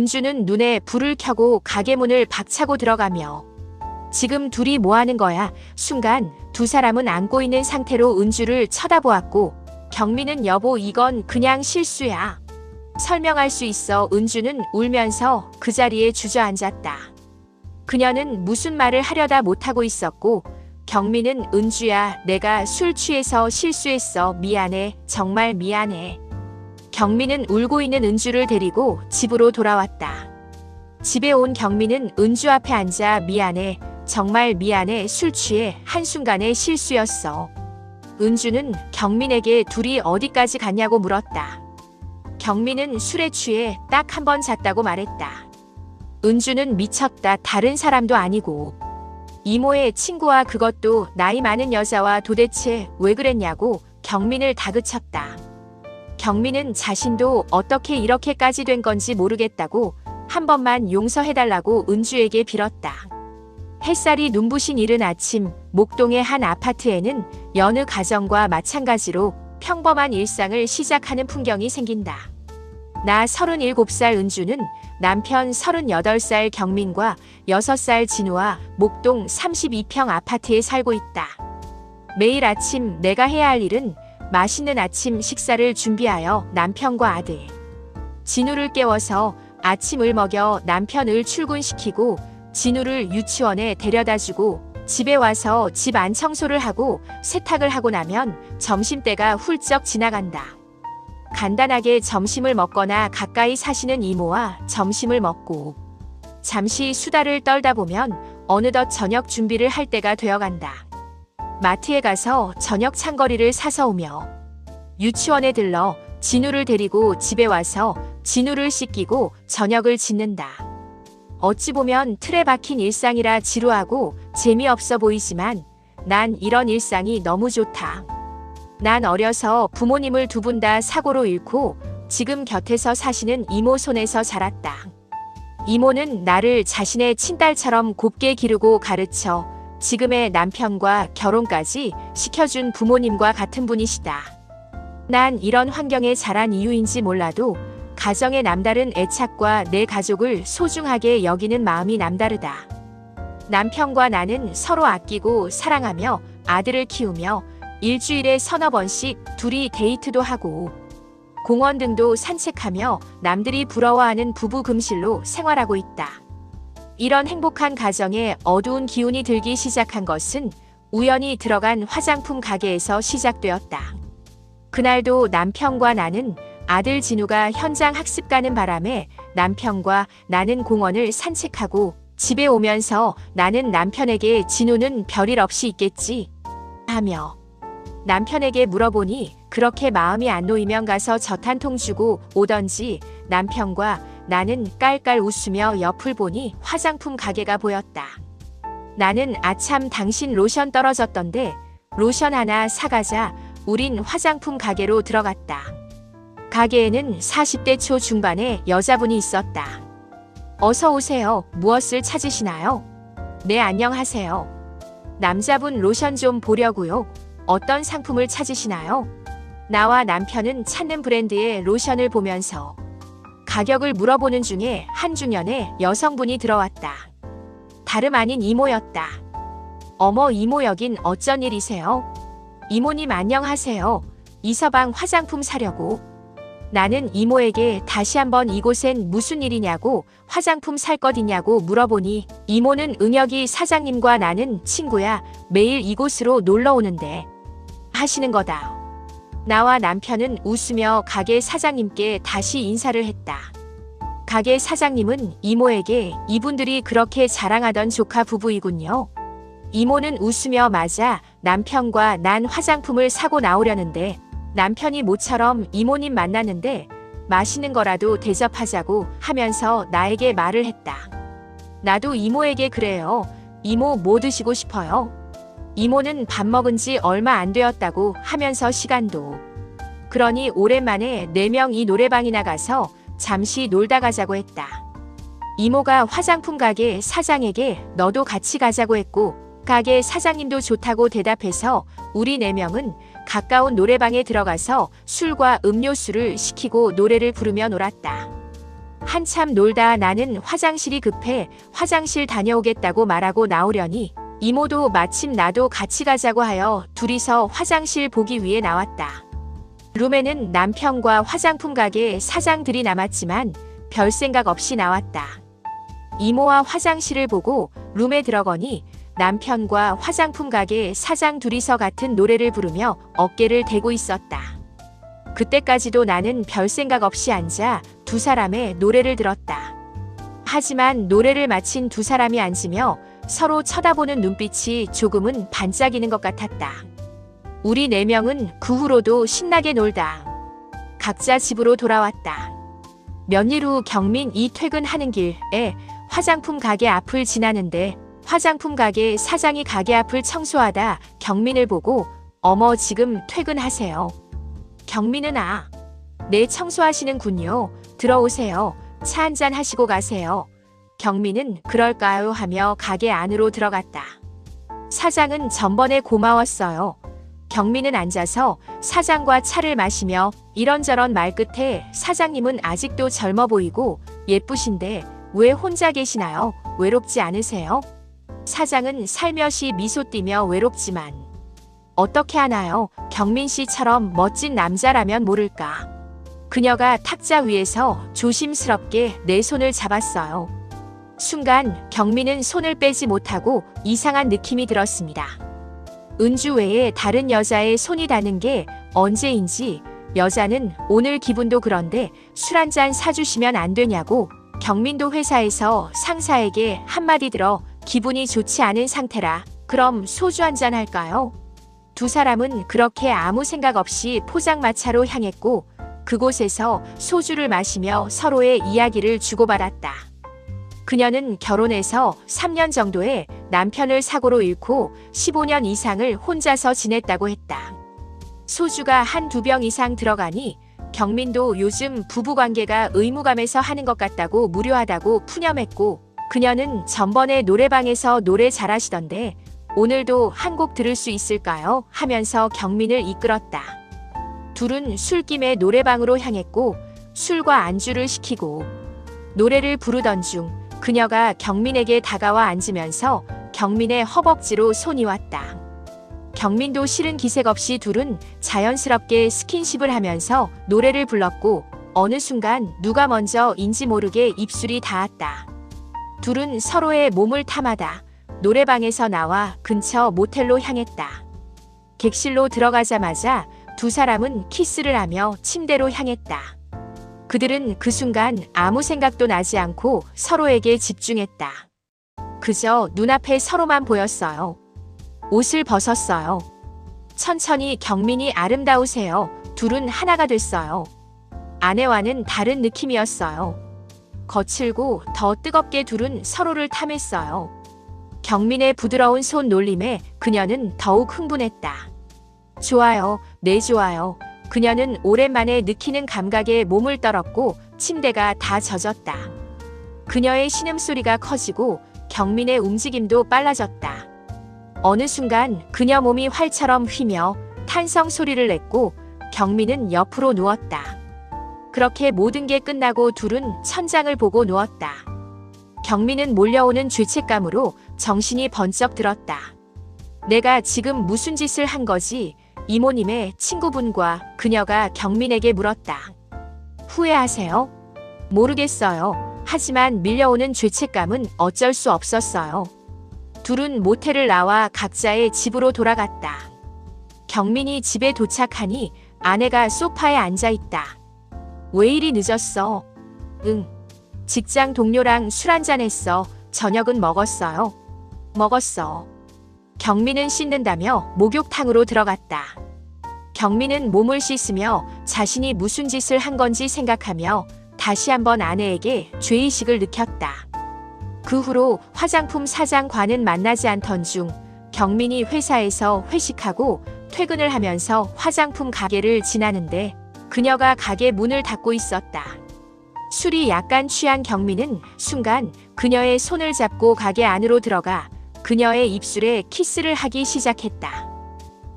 은주는 눈에 불을 켜고 가게 문을 박차고 들어가며 지금 둘이 뭐 하는 거야? 순간 두 사람은 안고 있는 상태로 은주를 쳐다보았고 경미는 여보 이건 그냥 실수야. 설명할 수 있어. 은주는 울면서 그 자리에 주저앉았다. 그녀는 무슨 말을 하려다 못하고 있었고 경미는 은주야 내가 술 취해서 실수했어. 미안해. 정말 미안해. 경미는 울고 있는 은주를 데리고 집으로 돌아왔다. 집에 온 경미는 은주 앞에 앉아 미안해. 정말 미안해. 술 취해 한순간의 실수였어. 은주는 경민에게 둘이 어디까지 갔냐고 물었다. 경민은 술에 취해 딱 한 번 잤다고 말했다. 은주는 미쳤다. 다른 사람도 아니고 이모의 친구와 그것도 나이 많은 여자와 도대체 왜 그랬냐고 경민을 다그쳤다. 경민은 자신도 어떻게 이렇게까지 된 건지 모르겠다고 한 번만 용서해달라고 은주에게 빌었다. 햇살이 눈부신 이른 아침 목동의 한 아파트에는 여느 가정과 마찬가지로 평범한 일상을 시작하는 풍경이 생긴다. 나 37살 은주는 남편 38살 경민과 6살 진우와 목동 32평 아파트에 살고 있다. 매일 아침 내가 해야 할 일은 맛있는 아침 식사를 준비하여 남편과 아들 진우를 깨워서 아침을 먹여 남편을 출근시키고 진우를 유치원에 데려다주고 집에 와서 집 안 청소를 하고 세탁을 하고 나면 점심때가 훌쩍 지나간다. 간단하게 점심을 먹거나 가까이 사시는 이모와 점심을 먹고 잠시 수다를 떨다 보면 어느덧 저녁 준비를 할 때가 되어간다. 마트에 가서 저녁 찬거리를 사서 오며 유치원에 들러 진우를 데리고 집에 와서 진우를 씻기고 저녁을 짓는다. 어찌 보면 틀에 박힌 일상이라 지루하고 재미없어 보이지만 난 이런 일상이 너무 좋다. 난 어려서 부모님을 두 분 다 사고로 잃고 지금 곁에서 사시는 이모 손에서 자랐다. 이모는 나를 자신의 친딸처럼 곱게 기르고 가르쳐 지금의 남편과 결혼까지 시켜준 부모님과 같은 분이시다. 난 이런 환경에 자란 이유인지 몰라도 가정의 남다른 애착과 내 가족을 소중하게 여기는 마음이 남다르다. 남편과 나는 서로 아끼고 사랑하며 아들을 키우며 일주일에 서너 번씩 둘이 데이트도 하고 공원 등도 산책하며 남들이 부러워하는 부부 금실로 생활하고 있다. 이런 행복한 가정에 어두운 기운이 들기 시작한 것은 우연히 들어간 화장품 가게에서 시작되었다. 그날도 남편과 나는 아들 진우가 현장 학습 가는 바람에 남편과 나는 공원을 산책하고 집에 오면서 나는 남편에게 진우는 별일 없이 있겠지 하며 남편에게 물어보니 그렇게 마음이 안 놓이면 가서 젖 한 통 주고 오던지 남편과 나는 깔깔 웃으며 옆을 보니 화장품 가게가 보였다. 나는 아참 당신 로션 떨어졌던데 로션 하나 사가자 우린 화장품 가게로 들어갔다. 가게에는 40대 초 중반의 여자분이 있었다. 어서 오세요. 무엇을 찾으시나요? 네 안녕하세요. 남자분 로션 좀 보려고요. 어떤 상품을 찾으시나요? 나와 남편은 찾는 브랜드의 로션을 보면서 가격을 물어보는 중에 한중년의 여성분이 들어왔다. 다름 아닌 이모였다. 어머 이모 여긴 어쩐 일이세요? 이모님 안녕하세요. 이서방 화장품 사려고. 나는 이모에게 다시 한번 이곳엔 무슨 일이냐고 화장품 살 것 있냐고 물어보니 이모는 은혁이 사장님과 나는 친구야. 매일 이곳으로 놀러 오는데 하시는 거다. 나와 남편은 웃으며 가게 사장님께 다시 인사를 했다. 가게 사장님은 이모에게 이분들이 그렇게 자랑하던 조카 부부이군요. 이모는 웃으며 맞아 남편과 난 화장품을 사고 나오려는데 남편이 모처럼 이모님 만났는데 맛있는 거라도 대접하자고 하면서 나에게 말을 했다. 나도 이모에게 그래요. 이모 뭐 드시고 싶어요? 이모는 밥 먹은 지 얼마 안 되었다고 하면서 시간도. 그러니 오랜만에 4명 이 노래방이나 가서 잠시 놀다 가자고 했다. 이모가 화장품 가게 사장에게 너도 같이 가자고 했고 가게 사장님도 좋다고 대답해서 우리 4명은 가까운 노래방에 들어가서 술과 음료수를 시키고 노래를 부르며 놀았다. 한참 놀다 나는 화장실이 급해 화장실 다녀오겠다고 말하고 나오려니 이모도 마침 나도 같이 가자고 하여 둘이서 화장실 보기 위해 나왔다. 룸에는 남편과 화장품 가게 사장들이 남았지만 별 생각 없이 나왔다. 이모와 화장실을 보고 룸에 들어가니 남편과 화장품 가게 사장 둘이서 같은 노래를 부르며 어깨를 대고 있었다. 그때까지도 나는 별 생각 없이 앉아 두 사람의 노래를 들었다. 하지만 노래를 마친 두 사람이 앉으며 서로 쳐다보는 눈빛이 조금은 반짝이는 것 같았다. 우리 네 명은 그 후로도 신나게 놀다 각자 집으로 돌아왔다. 몇일 후 경민이 퇴근하는 길에 화장품 가게 앞을 지나는데 화장품 가게 사장이 가게 앞을 청소하다 경민을 보고 어머 지금 퇴근하세요. 경민은 네 청소하시는군요. 들어오세요. 차 한잔 하시고 가세요. 경민은 그럴까요 하며 가게 안으로 들어갔다. 사장은 전번에 고마웠어요. 경민은 앉아서 사장과 차를 마시며 이런저런 말 끝에 사장님은 아직도 젊어 보이고 예쁘신데 왜 혼자 계시나요? 외롭지 않으세요? 사장은 살며시 미소 띠며 외롭지만 어떻게 하나요? 경민 씨처럼 멋진 남자라면 모를까. 그녀가 탁자 위에서 조심스럽게 내 손을 잡았어요. 순간 경민은 손을 빼지 못하고 이상한 느낌이 들었습니다. 은주 외에 다른 여자의 손이 닿는 게 언제인지 여자는 오늘 기분도 그런데 술 한잔 사주시면 안 되냐고 경민도 회사에서 상사에게 한마디 들어 기분이 좋지 않은 상태라 그럼 소주 한잔 할까요? 두 사람은 그렇게 아무 생각 없이 포장마차로 향했고 그곳에서 소주를 마시며 서로의 이야기를 주고받았다. 그녀는 결혼해서 3년 정도에 남편을 사고로 잃고 15년 이상을 혼자서 지냈다고 했다. 소주가 한두 병 이상 들어가니 경민도 요즘 부부관계가 의무감에서 하는 것 같다고 무료하다고 푸념했고 그녀는 전번에 노래방에서 노래 잘하시던데 오늘도 한 곡 들을 수 있을까요? 하면서 경민을 이끌었다. 둘은 술김에 노래방으로 향했고 술과 안주를 시키고 노래를 부르던 중 그녀가 경민에게 다가와 앉으면서 경민의 허벅지로 손이 왔다. 경민도 싫은 기색 없이 둘은 자연스럽게 스킨십을 하면서 노래를 불렀고 어느 순간 누가 먼저인지 모르게 입술이 닿았다. 둘은 서로의 몸을 탐하다 노래방에서 나와 근처 모텔로 향했다. 객실로 들어가자마자 두 사람은 키스를 하며 침대로 향했다. 그들은 그 순간 아무 생각도 나지 않고 서로에게 집중했다. 그저 눈앞에 서로만 보였어요. 옷을 벗었어요. 천천히 경민이 아름다우세요. 둘은 하나가 됐어요. 아내와는 다른 느낌이었어요. 거칠고 더 뜨겁게 둘은 서로를 탐했어요. 경민의 부드러운 손 놀림에 그녀는 더욱 흥분했다. 좋아요, 네 좋아요. 그녀는 오랜만에 느끼는 감각에 몸을 떨었고 침대가 다 젖었다. 그녀의 신음소리가 커지고 경민의 움직임도 빨라졌다. 어느 순간 그녀 몸이 활처럼 휘며 탄성 소리를 냈고 경민은 옆으로 누웠다. 그렇게 모든 게 끝나고 둘은 천장을 보고 누웠다. 경민은 몰려오는 죄책감으로 정신이 번쩍 들었다. 내가 지금 무슨 짓을 한 거지? 이모님의 친구분과 그녀가 경민에게 물었다. 후회하세요? 모르겠어요. 하지만 밀려오는 죄책감은 어쩔 수 없었어요. 둘은 모텔을 나와 각자의 집으로 돌아갔다. 경민이 집에 도착하니 아내가 소파에 앉아있다. 왜 이리 늦었어? 응. 직장 동료랑 술 한잔 했어. 저녁은 먹었어요. 먹었어. 경민은 씻는다며 목욕탕으로 들어갔다. 경민은 몸을 씻으며 자신이 무슨 짓을 한 건지 생각하며 다시 한번 아내에게 죄의식을 느꼈다. 그 후로 화장품 사장과는 만나지 않던 중 경민이 회사에서 회식하고 퇴근을 하면서 화장품 가게를 지나는데 그녀가 가게 문을 닫고 있었다. 술이 약간 취한 경민은 순간 그녀의 손을 잡고 가게 안으로 들어가 그녀의 입술에 키스를 하기 시작했다.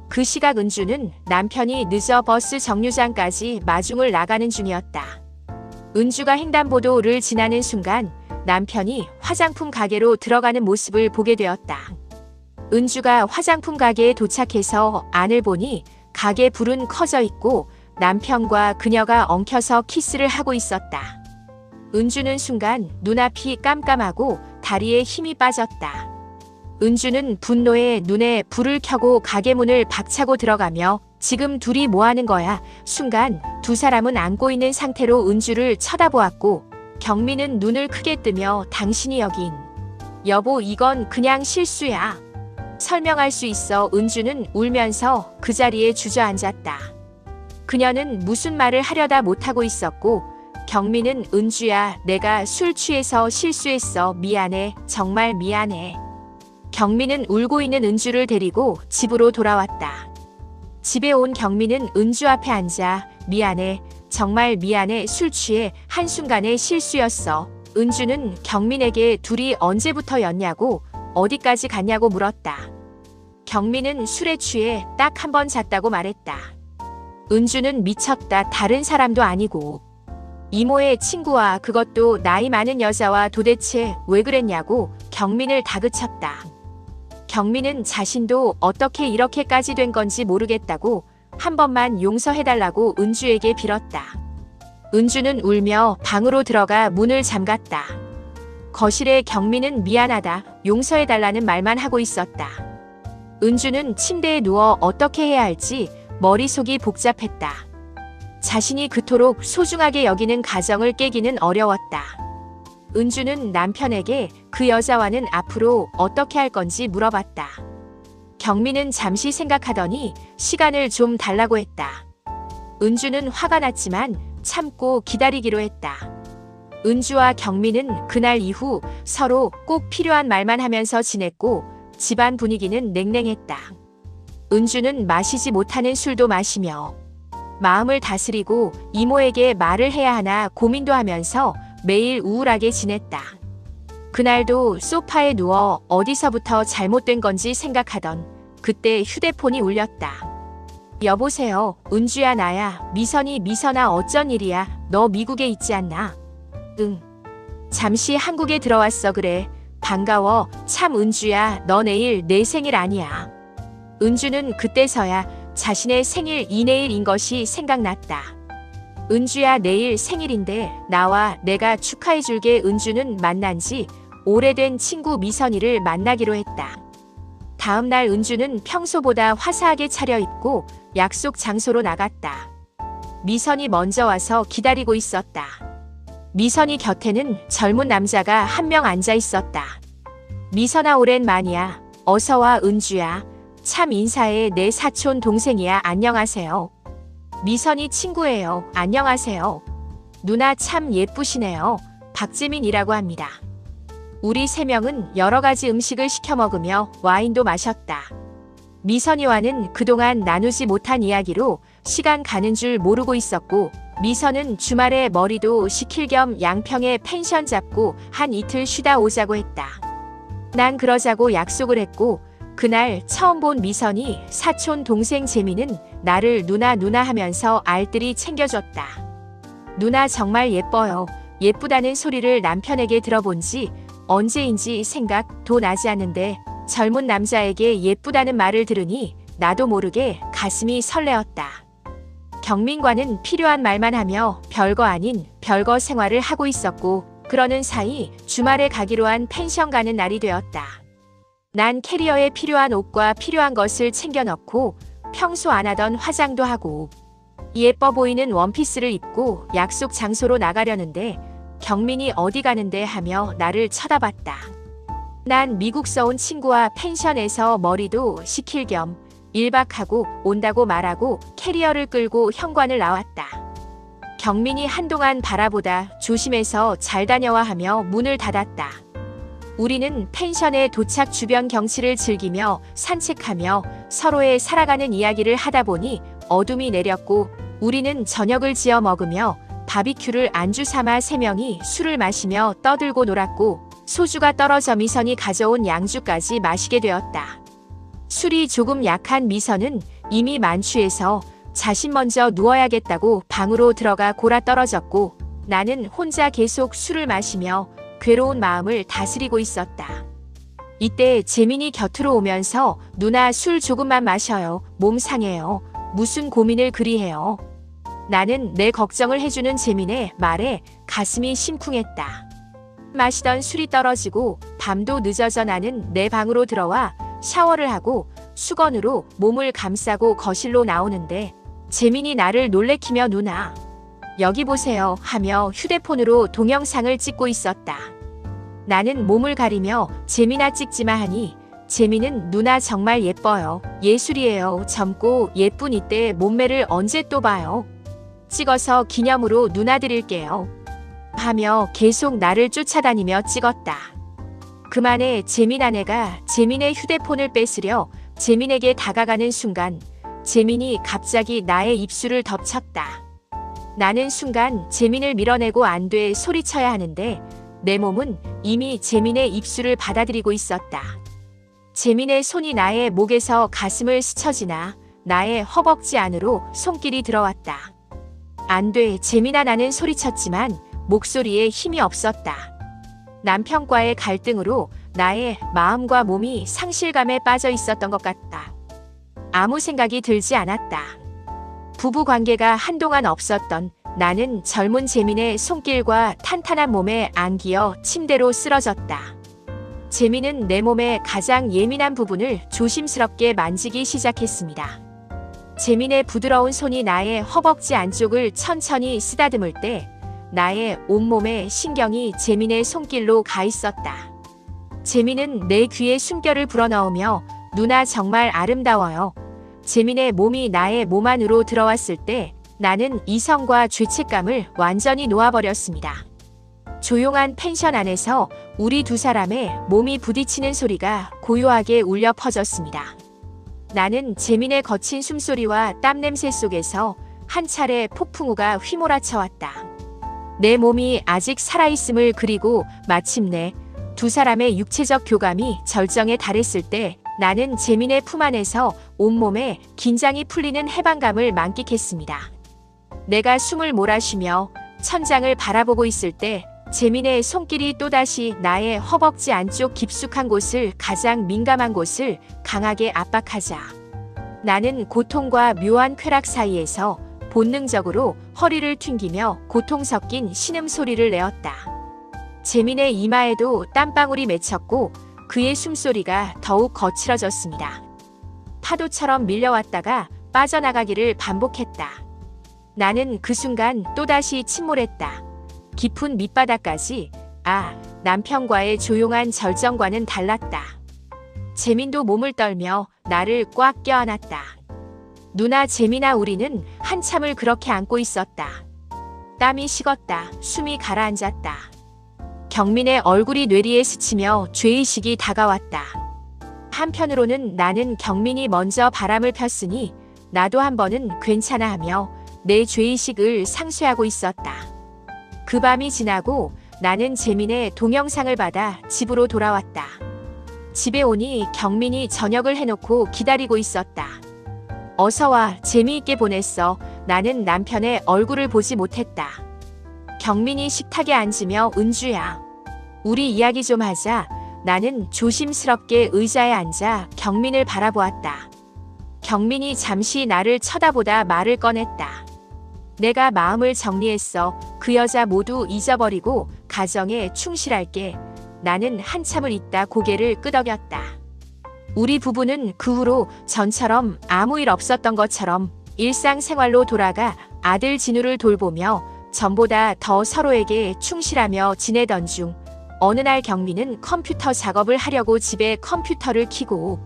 그 시각 은주는 남편이 늦어 버스 정류장까지 마중을 나가는 중이었다. 은주가 횡단보도를 지나는 순간 남편이 화장품 가게로 들어가는 모습을 보게 되었다. 은주가 화장품 가게에 도착해서 안을 보니 가게 불은 커져 있고 남편과 그녀가 엉켜서 키스를 하고 있었다. 은주는 순간 눈앞이 깜깜하고 다리에 힘이 빠졌다. 은주는 분노에 눈에 불을 켜고 가게 문을 박차고 들어가며 지금 둘이 뭐 하는 거야? 순간 두 사람은 안고 있는 상태로 은주를 쳐다보았고 경민은 눈을 크게 뜨며 당신이 여긴. 여보, 이건 그냥 실수야. 설명할 수 있어. 은주는 울면서 그 자리에 주저앉았다. 그녀는 무슨 말을 하려다 못하고 있었고 경민은 은주야, 내가 술 취해서 실수했어. 미안해. 정말 미안해. 경민은 울고 있는 은주를 데리고 집으로 돌아왔다. 집에 온 경민은 은주 앞에 앉아 미안해. 정말 미안해. 술 취해 한순간의 실수였어. 은주는 경민에게 둘이 언제부터였냐고 어디까지 갔냐고 물었다. 경민은 술에 취해 딱 한 번 잤다고 말했다. 은주는 미쳤다. 다른 사람도 아니고 이모의 친구와 그것도 나이 많은 여자와 도대체 왜 그랬냐고 경민을 다그쳤다. 경민은 자신도 어떻게 이렇게까지 된 건지 모르겠다고 한 번만 용서해달라고 은주에게 빌었다. 은주는 울며 방으로 들어가 문을 잠갔다. 거실에 경민은 미안하다, 용서해달라는 말만 하고 있었다. 은주는 침대에 누워 어떻게 해야 할지 머릿속이 복잡했다. 자신이 그토록 소중하게 여기는 가정을 깨기는 어려웠다. 은주는 남편에게 그 여자와는 앞으로 어떻게 할 건지 물어봤다. 경민은 잠시 생각하더니 시간을 좀 달라고 했다. 은주는 화가 났지만 참고 기다리기로 했다. 은주와 경민은 그날 이후 서로 꼭 필요한 말만 하면서 지냈고 집안 분위기는 냉랭했다. 은주는 마시지 못하는 술도 마시며 마음을 다스리고 이모에게 말을 해야 하나 고민도 하면서 매일 우울하게 지냈다. 그날도 소파에 누워 어디서부터 잘못된 건지 생각하던 그때 휴대폰이 울렸다. 여보세요. 은주야, 나야. 미선아, 어쩐 일이야? 너 미국에 있지 않나? 응. 잠시 한국에 들어왔어. 그래. 반가워. 참 은주야, 너 내일 내 생일 아니야. 은주는 그때서야 자신의 생일 이내일인 것이 생각났다. 은주야, 내일 생일인데 나와. 내가 축하해줄게. 은주는 만난 지 오래된 친구 미선이를 만나기로 했다. 다음 날 은주는 평소보다 화사하게 차려입고 약속 장소로 나갔다. 미선이 먼저 와서 기다리고 있었다. 미선이 곁에는 젊은 남자가 한 명 앉아 있었다. 미선아, 오랜만이야. 어서와. 은주야. 참 인사해. 내 사촌 동생이야. 안녕하세요. 미선이 친구예요. 안녕하세요. 누나 참 예쁘시네요. 박재민이라고 합니다. 우리 세 명은 여러 가지 음식을 시켜 먹으며 와인도 마셨다. 미선이와는 그동안 나누지 못한 이야기로 시간 가는 줄 모르고 있었고 미선은 주말에 머리도 식힐 겸 양평에 펜션 잡고 한 이틀 쉬다 오자고 했다. 난 그러자고 약속을 했고 그날 처음 본 미선이 사촌 동생 재민은 나를 누나 하면서 알뜰히 챙겨줬다. 누나 정말 예뻐요. 예쁘다는 소리를 남편에게 들어본 지 언제인지 생각도 나지 않는데 젊은 남자에게 예쁘다는 말을 들으니 나도 모르게 가슴이 설레었다. 경민과는 필요한 말만 하며 별거 아닌 별거 생활을 하고 있었고 그러는 사이 주말에 가기로 한 펜션 가는 날이 되었다. 난 캐리어에 필요한 옷과 필요한 것을 챙겨 넣고 평소 안 하던 화장도 하고 예뻐 보이는 원피스를 입고 약속 장소로 나가려는데 경민이 어디 가는데 하며 나를 쳐다봤다. 난 미국서 온 친구와 펜션에서 머리도 식힐 겸 1박하고 온다고 말하고 캐리어를 끌고 현관을 나왔다. 경민이 한동안 바라보다 조심해서 잘 다녀와 하며 문을 닫았다. 우리는 펜션의 도착 주변 경치를 즐기며 산책하며 서로의 살아가는 이야기를 하다 보니 어둠이 내렸고 우리는 저녁을 지어 먹으며 바비큐를 안주 삼아 세 명이 술을 마시며 떠들고 놀았고 소주가 떨어져 미선이 가져온 양주까지 마시게 되었다. 술이 조금 약한 미선은 이미 만취해서 자신 먼저 누워야겠다고 방으로 들어가 골아 떨어졌고 나는 혼자 계속 술을 마시며 괴로운 마음을 다스리고 있었다. 이때 재민이 곁으로 오면서 누나 술 조금만 마셔요. 몸 상해요. 무슨 고민을 그리 해요. 나는 내 걱정을 해주는 재민의 말에 가슴이 심쿵했다. 마시던 술이 떨어지고 밤도 늦어져 나는 내 방으로 들어와 샤워를 하고 수건으로 몸을 감싸고 거실로 나오는데 재민이 나를 놀래키며 누나, 여기 보세요 하며 휴대폰으로 동영상을 찍고 있었다. 나는 몸을 가리며 재민아 찍지마 하니 재민은 누나 정말 예뻐요. 예술이에요. 젊고 예쁜 이때 몸매를 언제 또 봐요. 찍어서 기념으로 누나 드릴게요. 하며 계속 나를 쫓아다니며 찍었다. 그만에 재민 아내가 재민의 휴대폰을 뺏으려 재민에게 다가가는 순간 재민이 갑자기 나의 입술을 덮쳤다. 나는 순간 재민을 밀어내고 안 돼 소리쳐야 하는데 내 몸은 이미 재민의 입술을 받아들이고 있었다. 재민의 손이 나의 목에서 가슴을 스쳐 지나 나의 허벅지 안으로 손길이 들어왔다. 안 돼 재민아 나는 소리쳤지만 목소리에 힘이 없었다. 남편과의 갈등으로 나의 마음과 몸이 상실감에 빠져 있었던 것 같다. 아무 생각이 들지 않았다. 부부 관계가 한동안 없었던 나는 젊은 재민의 손길과 탄탄한 몸에 안기어 침대로 쓰러졌다. 재민은 내 몸의 가장 예민한 부분을 조심스럽게 만지기 시작했습니다. 재민의 부드러운 손이 나의 허벅지 안쪽을 천천히 쓰다듬을 때 나의 온몸의 신경이 재민의 손길로 가 있었다. 재민은 내 귀에 숨결을 불어넣으며 누나 정말 아름다워요. 재민의 몸이 나의 몸 안으로 들어왔을 때 나는 이성과 죄책감을 완전히 놓아버렸습니다. 조용한 펜션 안에서 우리 두 사람의 몸이 부딪히는 소리가 고요하게 울려 퍼졌습니다. 나는 재민의 거친 숨소리와 땀냄새 속에서 한 차례 폭풍우가 휘몰아쳐 왔다. 내 몸이 아직 살아있음을 그리고 마침내 두 사람의 육체적 교감이 절정에 달했을 때 나는 재민의 품 안에서 온몸에 긴장이 풀리는 해방감을 만끽했습니다. 내가 숨을 몰아쉬며 천장을 바라보고 있을 때 재민의 손길이 또다시 나의 허벅지 안쪽 깊숙한 곳을 가장 민감한 곳을 강하게 압박하자 나는 고통과 묘한 쾌락 사이에서 본능적으로 허리를 튕기며 고통 섞인 신음소리를 내었다. 재민의 이마에도 땀방울이 맺혔고 그의 숨소리가 더욱 거칠어졌습니다. 파도처럼 밀려왔다가 빠져나가기를 반복했다. 나는 그 순간 또다시 침몰했다. 깊은 밑바닥까지. 남편과의 조용한 절정과는 달랐다. 재민도 몸을 떨며 나를 꽉 껴안았다. 누나 재민아 우리는 한참을 그렇게 안고 있었다. 땀이 식었다. 숨이 가라앉았다. 경민의 얼굴이 뇌리에 스치며 죄의식이 다가왔다. 한편으로는 나는 경민이 먼저 바람을 폈으니 나도 한 번은 괜찮아 하며 내 죄의식을 상쇄하고 있었다. 그 밤이 지나고 나는 재민의 동영상을 받아 집으로 돌아왔다. 집에 오니 경민이 저녁을 해놓고 기다리고 있었다. 어서와 재미있게 보냈어. 나는 남편의 얼굴을 보지 못했다. 경민이 식탁에 앉으며 은주야. 우리 이야기 좀 하자. 나는 조심스럽게 의자에 앉아 경민을 바라보았다. 경민이 잠시 나를 쳐다보다 말을 꺼냈다. 내가 마음을 정리했어. 그 여자 모두 잊어버리고 가정에 충실할게. 나는 한참을 있다 고개를 끄덕였다. 우리 부부는 그 후로 전처럼 아무 일 없었던 것처럼 일상생활로 돌아가 아들 진우를 돌보며 전보다 더 서로에게 충실하며 지내던 중 어느 날 경민은 컴퓨터 작업을 하려고 집에 컴퓨터를 켜고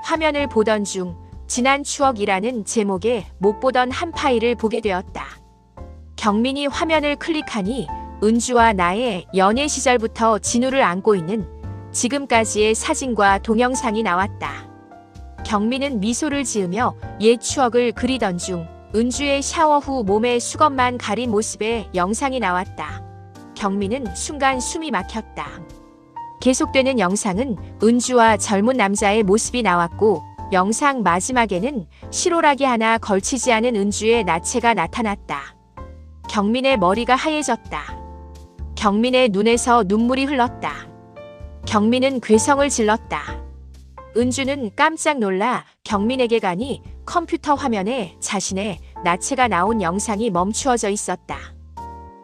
화면을 보던 중 지난 추억이라는 제목의 못 보던 한 파일을 보게 되었다. 경민이 화면을 클릭하니 은주와 나의 연애 시절부터 진우를 안고 있는 지금까지의 사진과 동영상이 나왔다. 경민은 미소를 지으며 옛 추억을 그리던 중 은주의 샤워 후 몸에 수건만 가린 모습의 영상이 나왔다. 경민은 순간 숨이 막혔다. 계속되는 영상은 은주와 젊은 남자의 모습이 나왔고 영상 마지막에는 실오라기 하나 걸치지 않은 은주의 나체가 나타났다. 경민의 머리가 하얘졌다. 경민의 눈에서 눈물이 흘렀다. 경민은 괴성을 질렀다. 은주는 깜짝 놀라 경민에게 가니 컴퓨터 화면에 자신의 나체가 나온 영상이 멈추어져 있었다.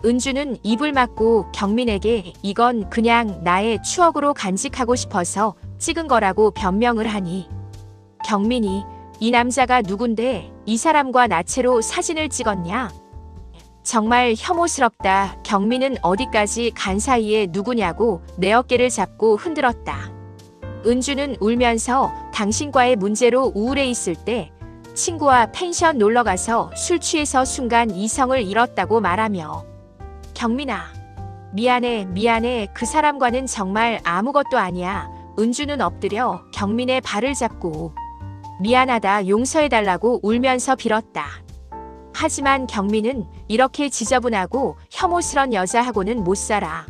은주는 입을 막고 경민에게 이건 그냥 나의 추억으로 간직하고 싶어서 찍은 거라고 변명을 하니 경민이 이 남자가 누군데 이 사람과 나체로 사진을 찍었냐? 정말 혐오스럽다. 경민은 어디까지 간 사이에 누구냐고 내 어깨를 잡고 흔들었다. 은주는 울면서 당신과의 문제로 우울해 있을 때 친구와 펜션 놀러가서 술 취해서 순간 이성을 잃었다고 말하며 경민아, 미안해. 그 사람과는 정말 아무것도 아니야. 은주는 엎드려 경민의 발을 잡고 미안하다, 용서해달라고 울면서 빌었다. 하지만 경민은 이렇게 지저분하고 혐오스런 여자하고는 못 살아.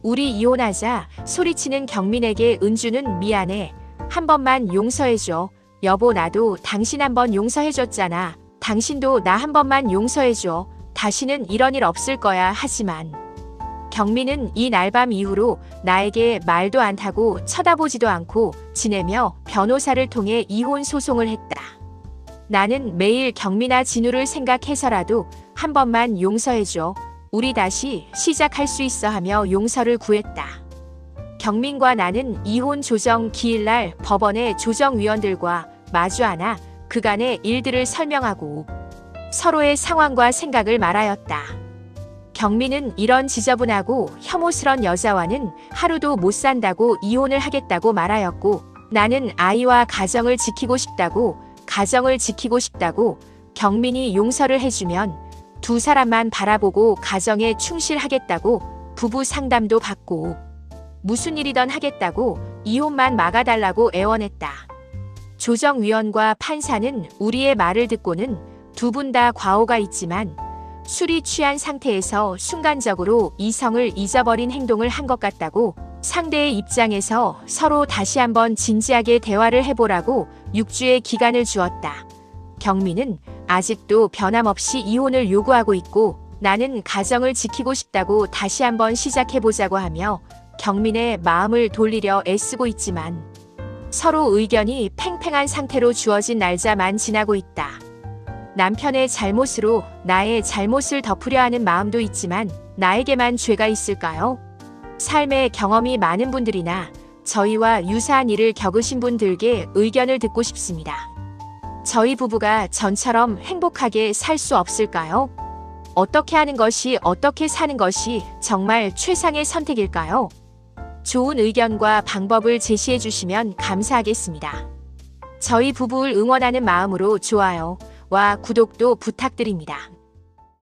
우리 이혼하자 소리치는 경민에게 은주는 미안해. 한 번만 용서해줘. 여보, 나도 당신 한 번 용서해줬잖아. 당신도 나 한 번만 용서해줘. 다시는 이런 일 없을 거야. 하지만 경민은 이 날밤 이후로 나에게 말도 안 하고 쳐다보지도 않고 지내며 변호사를 통해 이혼 소송을 했다. 나는 매일 경민아 진우를 생각해서라도 한 번만 용서해줘. 우리 다시 시작할 수 있어 하며 용서를 구했다. 경민과 나는 이혼 조정 기일날 법원의 조정위원들과 마주 앉아 그간의 일들을 설명하고 서로의 상황과 생각을 말하였다. 경민은 이런 지저분하고 혐오스런 여자와는 하루도 못 산다고 이혼을 하겠다고 말하였고, 나는 아이와 가정을 지키고 싶다고 경민이 용서를 해주면 두 사람만 바라보고 가정에 충실하겠다고 부부 상담도 받고 무슨 일이든 하겠다고 이혼만 막아달라고 애원했다. 조정위원과 판사는 우리의 말을 듣고는 두 분 다 과오가 있지만 술이 취한 상태에서 순간적으로 이성을 잊어버린 행동을 한 것 같다고 상대의 입장에서 서로 다시 한번 진지하게 대화를 해보라고 6주의 기간을 주었다. 경민은 아직도 변함없이 이혼을 요구하고 있고 나는 가정을 지키고 싶다고 다시 한번 시작해보자고 하며 경민의 마음을 돌리려 애쓰고 있지만 서로 의견이 팽팽한 상태로 주어진 날짜만 지나고 있다. 남편의 잘못으로 나의 잘못을 덮으려 하는 마음도 있지만 나에게만 죄가 있을까요? 삶의 경험이 많은 분들이나 저희와 유사한 일을 겪으신 분들께 의견을 듣고 싶습니다. 저희 부부가 전처럼 행복하게 살 수 없을까요? 어떻게 하는 것이, 어떻게 사는 것이 정말 최상의 선택일까요? 좋은 의견과 방법을 제시해 주시면 감사하겠습니다. 저희 부부를 응원하는 마음으로 좋아요와 구독도 부탁드립니다.